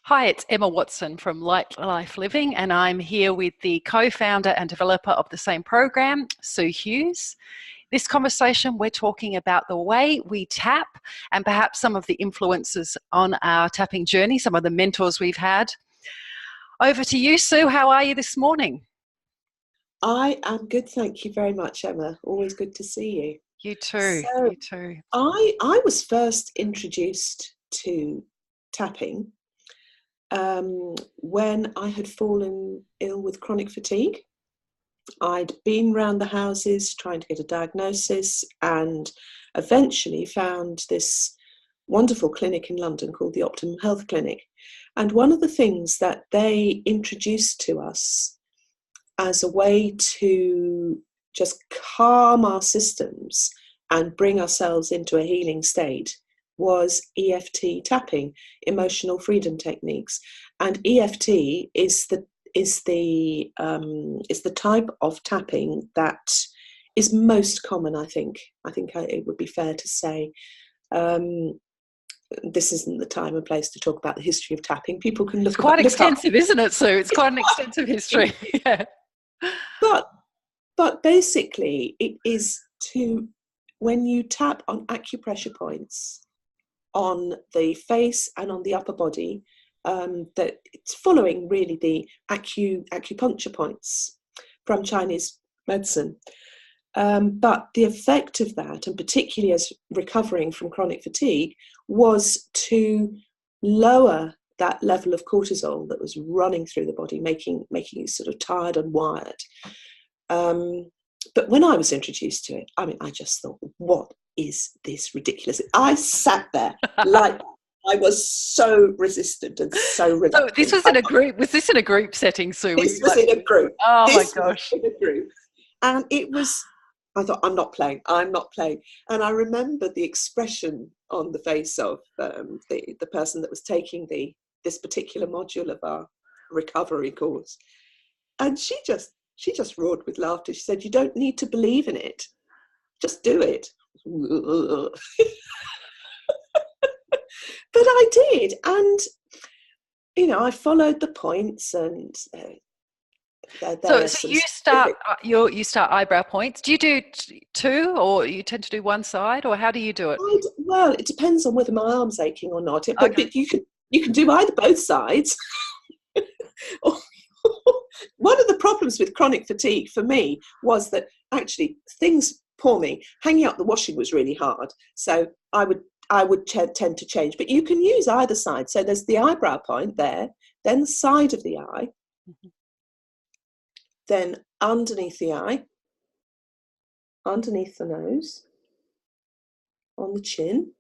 Hi, it's Emma Watson from Light Life Living, and I'm here with the co-founder and developer of the same program, Sue Hughes. This conversation, we're talking about the way we tap and perhaps some of the influences on our tapping journey, some of the mentors we've had. Over to you, Sue. How are you this morning? I am good, thank you very much, Emma. Always good to see you. You too. So You too. I was first introduced to tapping when I had fallen ill with chronic fatigue. I'd been round the houses trying to get a diagnosis and eventually found this wonderful clinic in London called the Optimum Health Clinic. And one of the things that they introduced to us as a way to just calm our systems and bring ourselves into a healing state was EFT tapping, emotional freedom techniques. And EFT is the type of tapping that is most common. It would be fair to say. This isn't the time and place to talk about the history of tapping. People can It's look quite up. extensive, isn't it, Sue? It's quite an extensive history. Yeah. But basically, it is to when you tap on acupressure points on the face and on the upper body, that it's following really the acupuncture points from Chinese medicine. But the effect of that, and particularly as recovering from chronic fatigue, was to lower that level of cortisol that was running through the body, making you sort of tired and wired. But when I was introduced to it, I just thought, what is this ridiculous? I sat there like I was so resistant and so reluctant. So this was in a group. Was this in a group setting, Sue? This was in a group. Oh my gosh. In a group. And I thought, I'm not playing. And I remember the expression on the face of the person that was taking this particular module of our recovery course. And she just roared with laughter. She said, "You don't need to believe in it. Just do it." But I did. And, I followed the points and So you start eyebrow points. Do you do two, or you tend to do one side, or how do you do it? Well, it depends on whether my arm's aching or not. Okay. But you can do either both sides. One of the problems with chronic fatigue for me was that actually things for me, hanging up the washing was really hard. So I would tend to change. But you can use either side. So there's the eyebrow point there, then the side of the eye, then underneath the eye, underneath the nose, on the chin,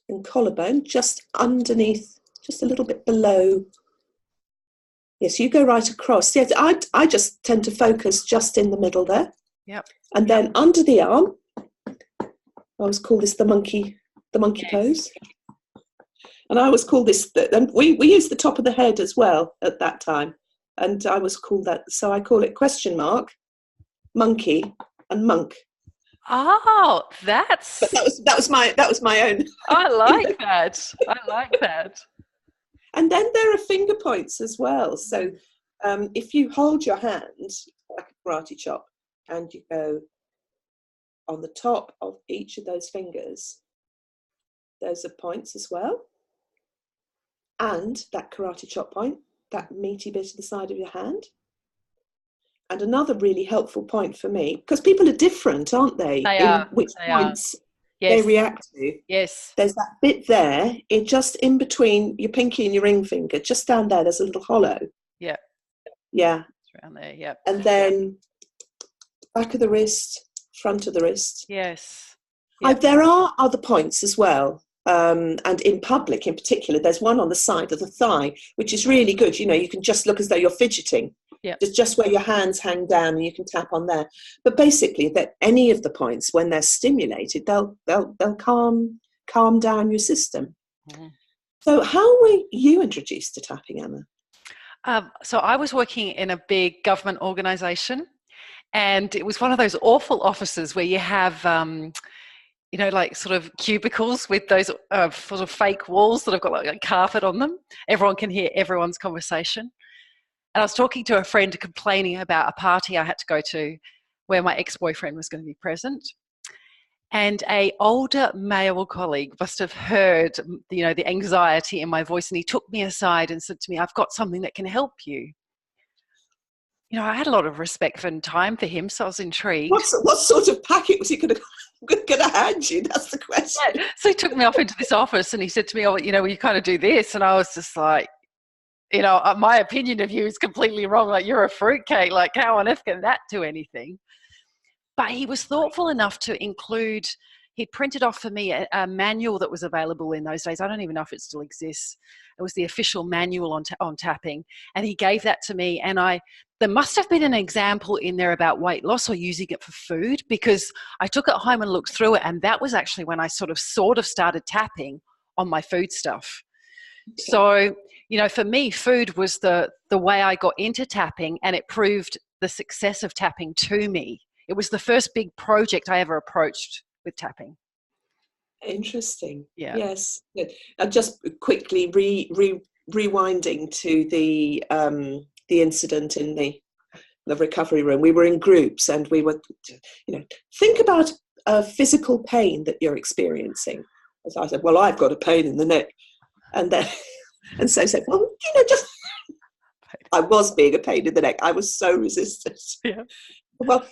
and collarbone, just underneath, just a little bit below. Yes, you go right across. Yes, I just tend to focus just in the middle there. Yep. And then under the arm, I always call this the monkey pose. And I always call this, and we use the top of the head as well at that time. And I was called that, so I call it question mark, monkey, and monk. Oh, But that was my own. I like that. I like that. And then there are finger points as well. So if you hold your hand like a karate chop and you go on the top of each of those fingers, those are points as well. And that karate chop point, that meaty bit at the side of your hand. And another really helpful point for me, because people are different, aren't they? Which points they react to. Yes. There's that bit there, just in between your pinky and your ring finger, just down there, there's a little hollow. Yeah. Yeah. It's around there, yeah. And then back of the wrist, front of the wrist. Yes. Yep. There are other points as well. And in public in particular, there's one on the side of the thigh, which is really good. You can just look as though you're fidgeting. Yep. Just where your hands hang down, and you can tap on there. But basically, that any of the points, when they're stimulated, they'll calm down your system. Mm-hmm. So, how were you introduced to tapping, Emma? So I was working in a big government organisation, and it was one of those awful offices where you have like sort of cubicles with those sort of fake walls that have got like a carpet on them. Everyone can hear everyone's conversation. And I was talking to a friend complaining about a party I had to go to where my ex-boyfriend was going to be present. And a older male colleague must have heard, the anxiety in my voice, and he took me aside and said to me, "I've got something that can help you." I had a lot of respect and time for him, so I was intrigued. What sort of packet was he going to hand you? That's the question. Yeah. So he took me off into this office and he said to me, "Oh, you kind of do this." And I was just like, my opinion of you is completely wrong. Like, you're a fruitcake. Like, how on earth can that do anything? But he was thoughtful enough to include, he printed off for me a manual that was available in those days. I don't even know if it still exists. It was the official manual on tapping. And he gave that to me. And there must have been an example in there about weight loss or using it for food, because I took it home and looked through it. And that was actually when I sort of started tapping on my food stuff. Okay. So, for me, food was the way I got into tapping, and it proved the success of tapping to me. It was the first big project I ever approached with tapping. Interesting. Yeah. Yes. Just quickly rewinding to the incident in the recovery room. We were in groups, and we were, think about a physical pain that you're experiencing. As I said, well, I've got a pain in the neck, and then and so said, well, just I was being a pain in the neck. I was so resistant. Yeah. Well,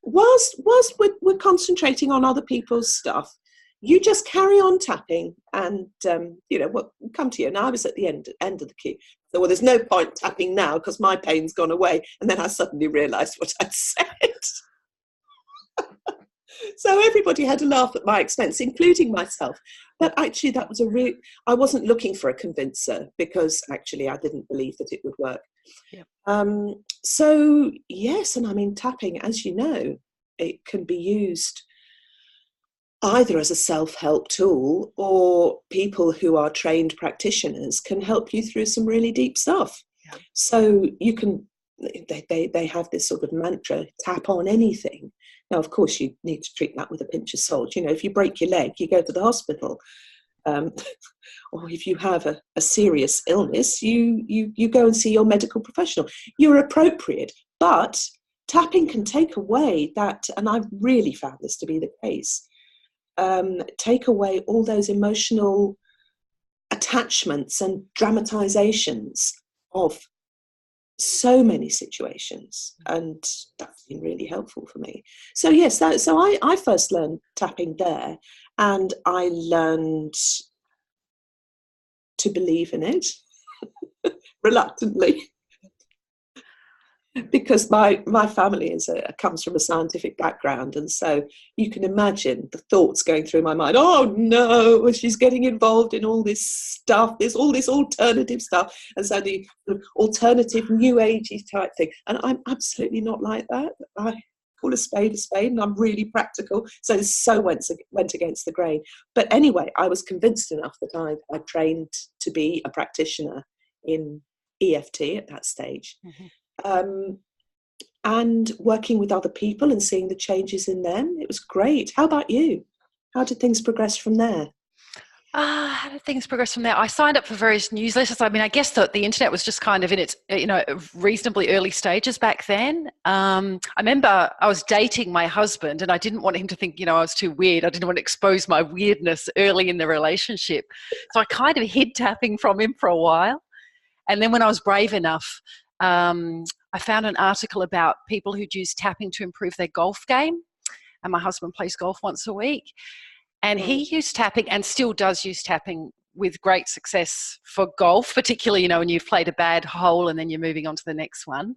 whilst we're concentrating on other people's stuff, you just carry on tapping, and what come to you. And I was at the end of the queue. So, well, there's no point tapping now because my pain's gone away. And then I suddenly realised what I'd said. So everybody had a laugh at my expense, including myself. But actually, that was I wasn't looking for a convincer, because actually I didn't believe that it would work. Yeah. So yes, and I mean, tapping, as you know, it can be used either as a self-help tool, or people who are trained practitioners can help you through some really deep stuff. Yeah. So you can, they have this sort of mantra, tap on anything. Now, of course, you need to treat that with a pinch of salt. If you break your leg, you go to the hospital. Or if you have a serious illness, you go and see your medical professional. You're appropriate, but tapping can take away that, and I've really found this to be the case, take away all those emotional attachments and dramatizations of so many situations, and that's been really helpful for me. So yes, so I first learned tapping there, and I learned to believe in it reluctantly, because my family comes from a scientific background, and so you can imagine the thoughts going through my mind. Oh no, she's getting involved in all this stuff, all this alternative stuff, and so the alternative new agey type thing. And I'm absolutely not like that. I call a spade, and I'm really practical. So went against the grain. But anyway, I was convinced enough that I trained to be a practitioner in EFT at that stage. Mm-hmm. And working with other people and seeing the changes in them. It was great. How about you? How did things progress from there? How did things progress from there? I signed up for various newsletters. I mean, I guess that the internet was just kind of in its, reasonably early stages back then. I remember I was dating my husband, and I didn't want him to think, I was too weird. I didn't want to expose my weirdness early in the relationship. So I kind of hid tapping from him for a while. And then when I was brave enough, I found an article about people who'd use tapping to improve their golf game. And my husband plays golf once a week. And he used tapping, and still does use tapping with great success for golf, particularly, when you've played a bad hole and then you're moving on to the next one.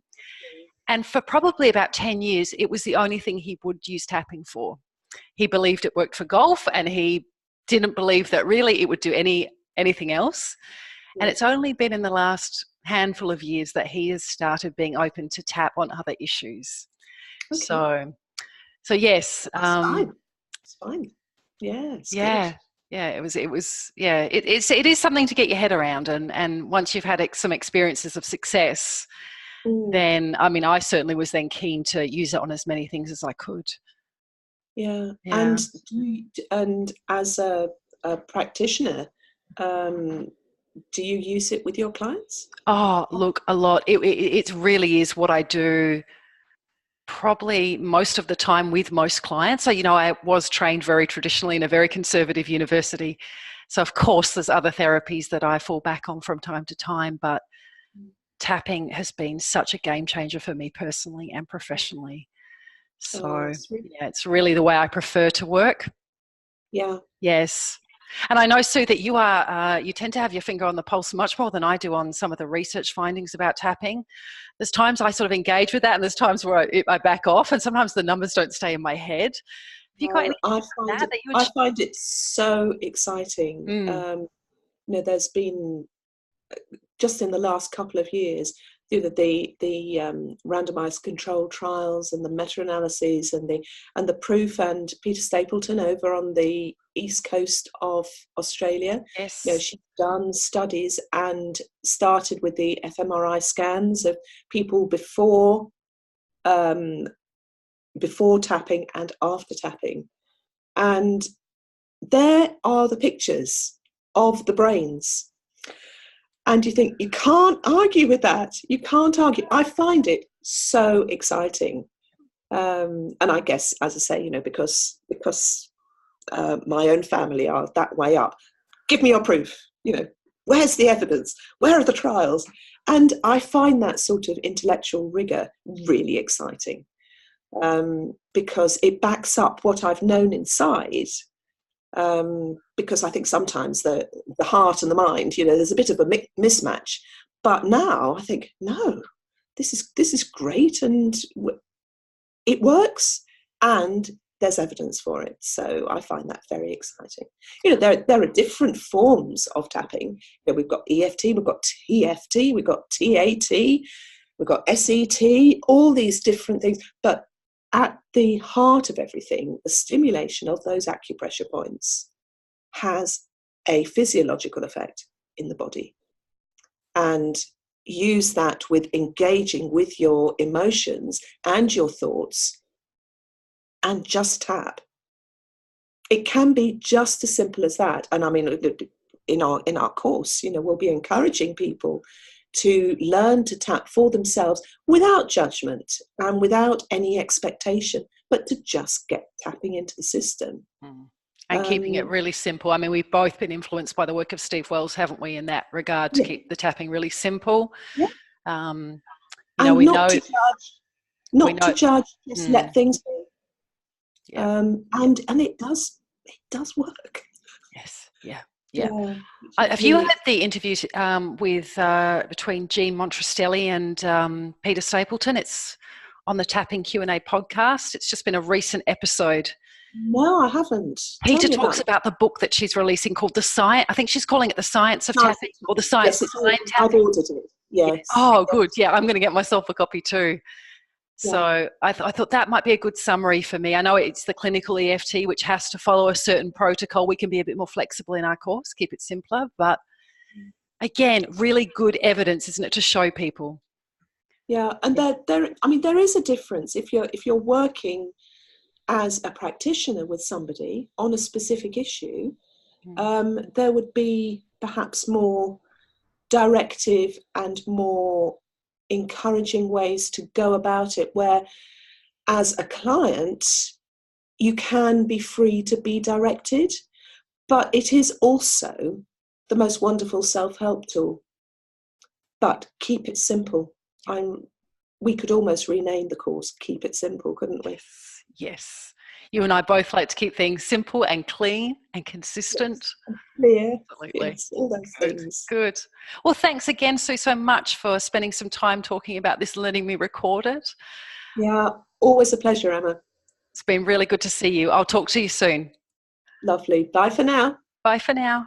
And for probably about 10 years, it was the only thing he would use tapping for. He believed it worked for golf, and he didn't believe that really it would do anything else. And it's only been in the last handful of years that he has started being open to tap on other issues. Okay. So yes. It's fine. Yeah. Yeah. Yeah. It is something to get your head around. And once you've had some experiences of success, then, I mean, I certainly was then keen to use it on as many things as I could. Yeah. Yeah. And as a practitioner, um, do you use it with your clients? Oh, look, a lot. It really is what I do probably most of the time with most clients. So, I was trained very traditionally in a very conservative university. So, of course, there's other therapies that I fall back on from time to time, but tapping has been such a game changer for me personally and professionally. Oh, So, it's really, yeah, it's really the way I prefer to work. yeah. Yes. And I know, Sue, that you tend to have your finger on the pulse much more than I do on some of the research findings about tapping. There's times I sort of engage with that, and there's times where I back off, and sometimes the numbers don't stay in my head. Have you got anything like that you would I find it so exciting. Mm, There's been just in the last couple of years, the randomized controlled trials and the meta-analyses and the proof, and Peter Stapleton over on the east coast of Australia. yes. She's done studies and started with the fMRI scans of people um, before tapping and after tapping, and there are the pictures of the brains. And you think, you can't argue with that. You can't argue. I find it so exciting. And I guess, as I say, because my own family are that way up. Give me your proof. Where's the evidence? Where are the trials? And I find that sort of intellectual rigor really exciting, because it backs up what I've known inside. Because I think sometimes the heart and the mind, there's a bit of a mismatch. But now I think, no, this is great, and it works, and there's evidence for it. So I find that very exciting. There are different forms of tapping. We've got EFT, we've got TFT, we've got TAT, we've got SET, all these different things. But at the heart of everything, the stimulation of those acupressure points has a physiological effect in the body. And use that with engaging with your emotions and your thoughts, and just tap. It can be just as simple as that. And I mean, in our course, we'll be encouraging people to learn to tap for themselves without judgment and without any expectation, but to just get tapping into the system. And keeping it really simple. I mean, we've both been influenced by the work of Steve Wells, haven't we, in that regard, to Yeah. keep the tapping really simple. Yeah. And not we to judge, not to know, judge, just let things be. Yeah. And it does work. Yes. Yeah. Yeah. Yeah. Have you Really, heard the interviews with between Jean Montrestelli and Peter Stapleton? It's on the Tapping Q&A podcast. It's just been a recent episode. no, I haven't. Tell Peter me talks about about the book that she's releasing called The Science. I think she's calling it The Science of Tapping, or The Science Yes, Behind I've Tapping. ordered it. Yes. Oh, Yes. good. Yeah, I'm going to get myself a copy too. Yeah. So I thought that might be a good summary for me. I know it's the clinical EFT, which has to follow a certain protocol. We can be a bit more flexible in our course, keep it simpler. But again, really good evidence, isn't it, to show people? Yeah, and there is a difference if you're working as a practitioner with somebody on a specific issue. There would be perhaps more directive and more encouraging ways to go about it, where as a client you can be free to be directed, but it is also the most wonderful self-help tool. But keep it simple. We could almost rename the course Keep It Simple, couldn't we? Yes. You and I both like to keep things simple and clean and consistent. Yes. Clear. Absolutely. Yes, all those Good. things. Good. Well, thanks again, Sue, so much for spending some time talking about this and letting me record it. Yeah, always a pleasure, Emma. It's been really good to see you. I'll talk to you soon. Lovely. Bye for now. Bye for now.